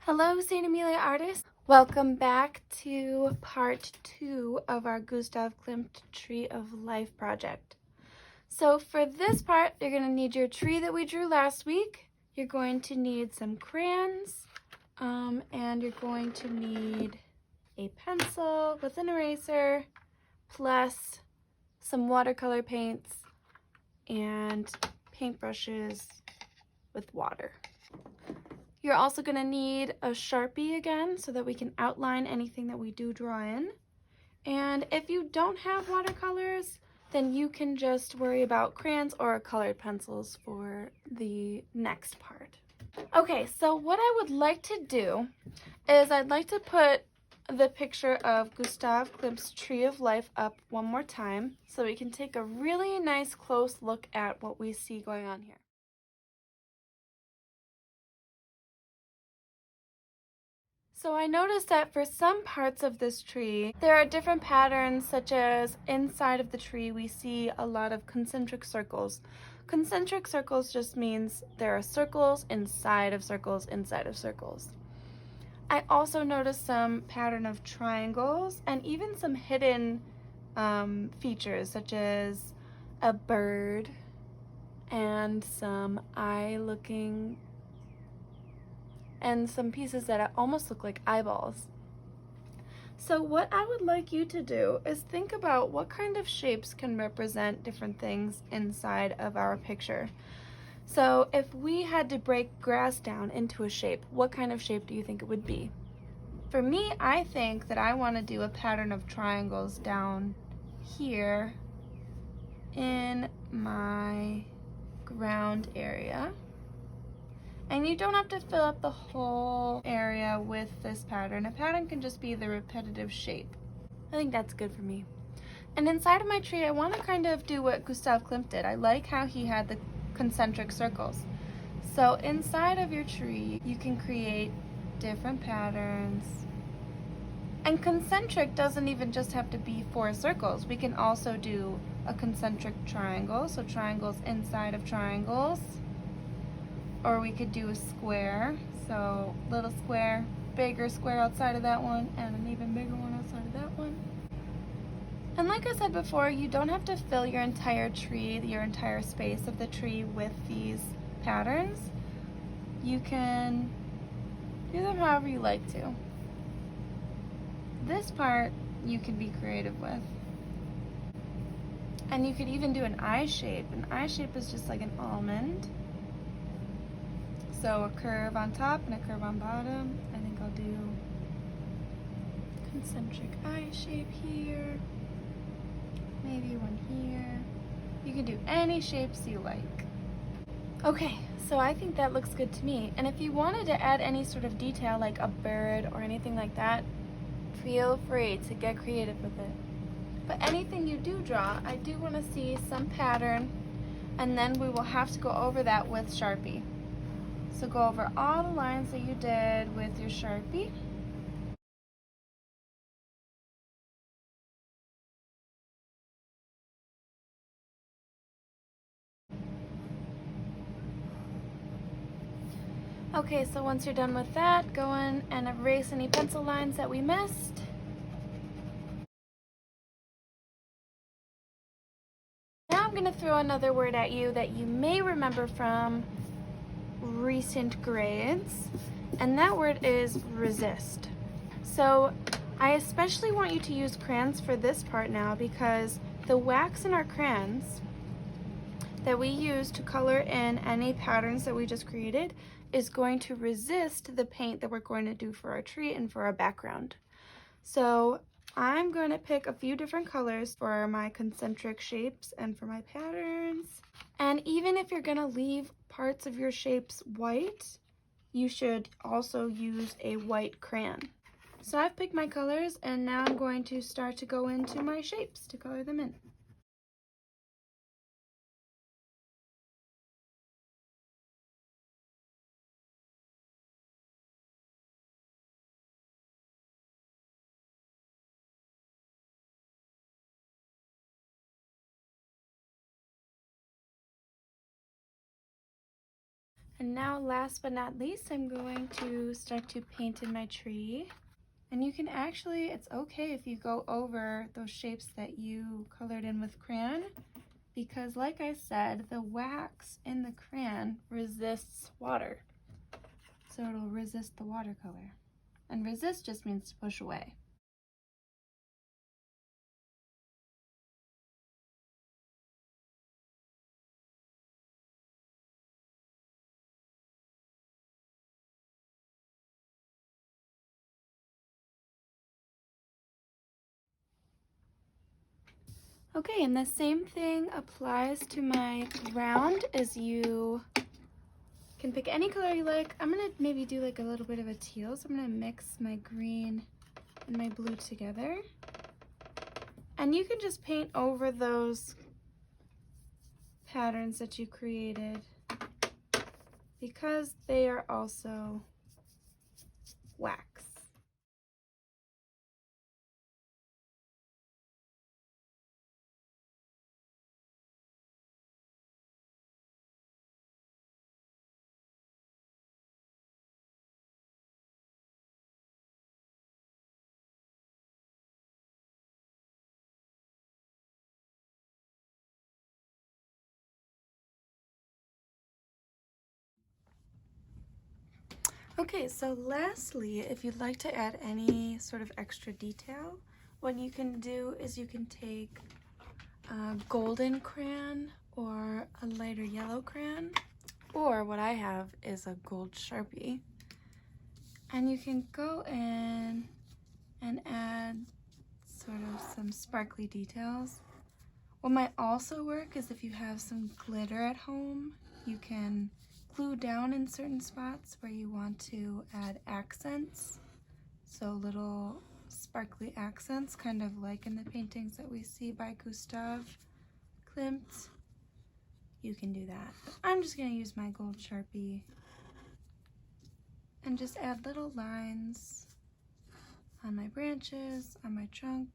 Hello, St. Amelia artists. Welcome back to part 2 of our Gustav Klimt Tree of Life project. So for this part, you're going to need your tree that we drew last week. You're going to need some crayons, and you're going to need a pencil with an eraser, plus some watercolor paints and paintbrushes with water. You're also going to need a Sharpie again so that we can outline anything that we do draw in. And if you don't have watercolors, then you can just worry about crayons or colored pencils for the next part. Okay, so what I would like to do is I'd like to put the picture of Gustav Klimt's Tree of Life up one more time so we can take a really nice close look at what we see going on here. So I noticed that for some parts of this tree, there are different patterns, such as inside of the tree, we see a lot of concentric circles. Concentric circles just means there are circles inside of circles inside of circles. I also noticed some pattern of triangles and even some hidden features, such as a bird and some eye-looking and some pieces that almost look like eyeballs. So what I would like you to do is think about what kind of shapes can represent different things inside of our picture. So if we had to break grass down into a shape, what kind of shape do you think it would be? For me, I think that I want to do a pattern of triangles down here in my ground area. And you don't have to fill up the whole area with this pattern. A pattern can just be the repetitive shape. I think that's good for me. And inside of my tree, I want to kind of do what Gustav Klimt did. I like how he had the concentric circles. So inside of your tree, you can create different patterns. And concentric doesn't even just have to be 4 circles. We can also do a concentric triangle, so triangles inside of triangles. Or we could do a square, so little square, bigger square outside of that one, and an even bigger one outside of that one. And like I said before, you don't have to fill your entire tree, your entire space of the tree with these patterns. You can do them however you like to. This part you can be creative with. And you could even do an eye shape. An eye shape is just like an almond. So a curve on top and a curve on bottom. I think I'll do concentric eye shape here. Maybe one here. You can do any shapes you like. Okay, so I think that looks good to me. And if you wanted to add any sort of detail like a bird or anything like that, feel free to get creative with it. But anything you do draw, I do want to see some pattern, and then we will have to go over that with Sharpie. So go over all the lines that you did with your Sharpie. Okay, so once you're done with that, go in and erase any pencil lines that we missed. Now I'm going to throw another word at you that you may remember from recent grades, and that word is resist. So I especially want you to use crayons for this part now, because the wax in our crayons that we use to color in any patterns that we just created is going to resist the paint that we're going to do for our tree and for our background. So I'm going to pick a few different colors for my concentric shapes and for my patterns. And even if you're going to leave parts of your shapes white, you should also use a white crayon. So I've picked my colors, and now I'm going to start to go into my shapes to color them in. And now last but not least, I'm going to start to paint in my tree. And you can actually, it's okay if you go over those shapes that you colored in with crayon, because like I said, the wax in the crayon resists water. So it'll resist the watercolor. And resist just means to push away. Okay, and the same thing applies to my ground. As you can pick any color you like. I'm gonna maybe do like a little bit of a teal, so I'm gonna mix my green and my blue together. And you can just paint over those patterns that you created because they are also wax. Okay, so lastly, if you'd like to add any sort of extra detail, what you can do is you can take a golden crayon or a lighter yellow crayon, or what I have is a gold Sharpie, and you can go in and add sort of some sparkly details. What might also work is if you have some glitter at home, you can glue down in certain spots where you want to add accents. So little sparkly accents, kind of like in the paintings that we see by Gustav Klimt. You can do that. But I'm just going to use my gold Sharpie and just add little lines on my branches, on my trunk.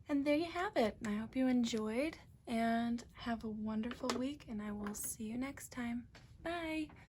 And there you have it. I hope you enjoyed and have a wonderful week, and I will see you next time. Bye!